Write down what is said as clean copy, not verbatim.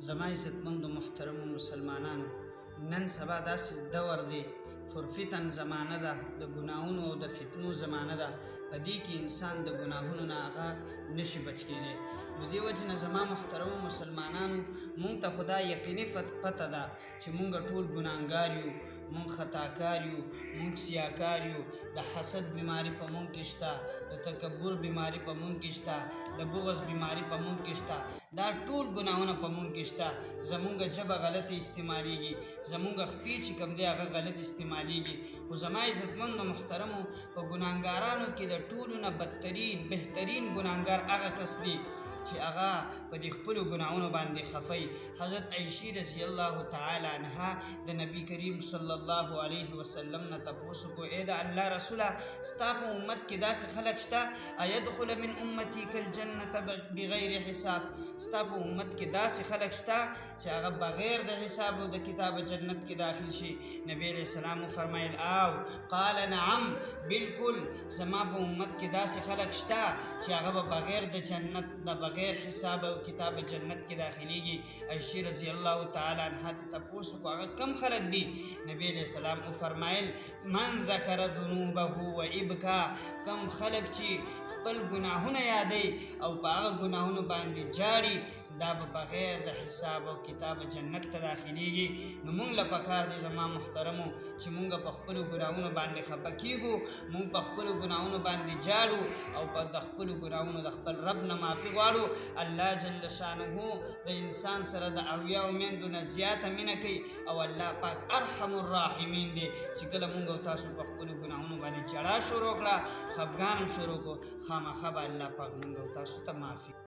زما عزتمندو محترمو مسلمانانو، نن سبا داسې دور دی فرفتن زمانه ده، د ګناهونو او د فتنو زمانه ده. په دې کې انسان د ګناهونو نه هغه نشي بچ کېدی. نو دې وجې نه زما محترمو مسلمانانو، مونږ ته خو دا یقیني پته ده چې مونږ ټول ګناهګار یو، مونږ خطاکار یو، مونږ سیاکار یو. د حسد بیماري په مونږ کې شته، د تکبر بیماري په مونږ کې شته، د بغض بیماري په مونږ کې شته. دا ټول ګناهونه په مونږ کې شته. زمونږ ژبه غلط استعمالیږي، زمونږ خپې چې کوم دی هغه غلط استعمالیږي. خو زما عزتمندو محترمو، په ګناهګارانو کې د ټولو نه بدترین بهترین ګناهګار هغه کس دی چې هغه په دې خپلو ګناهونو باندې خفی. حضرت عایشې رضی الله تعالی عنها د نبی کریم صلی الله علیه وسلم نه تپوس کو، ای د الله رسوله، ستا په امت کې داسې خلک شته ایدخل من امتی کالجنة بغیر حساب؟ ستا په امت کې داسې خلک شته چې هغه بغیر د حساب او د کتاب جنت کې داخل شي؟ نبی علیہ السلام فرمایل او قال نعم، بالکل زما په امت کې داسې خلک شته چې هغه به بغیر د جنت د بغیر حساب او کتاب جنت کې داخليږي. عائشہ رضی الله تعالی عنها ته تپوس کو، هغه کم خلک دي؟ نبی علیہ السلام فرمایل من ذکر ذنوبه وابکا، کم خلک چې خپل ګناهونه یادوي او په هغه ګناهونو باندې جاړي، دا به بغیر د حساب او کتاب جنت ته داخليږي. نو مونږ له پکار دی زما محترمو چې مونږ په خپلو ګناهونو باندې خفه کیږو، مونږ په خپلو ګناهونو باندې جاړو او په د خپلو ګناهونو د خپل رب نه معافي غواړو. الله جل شانه د انسان سره د اویاو میندو نه زیاته مینه کوي او الله پاک ارحم الراحمین دی چې کله مونږ او تاسو په خپلو ګناهونو باندې جړا شروع کړه، خفګان هم شروع کړو، خامخا به الله پاک مونږ او تاسو ته معافي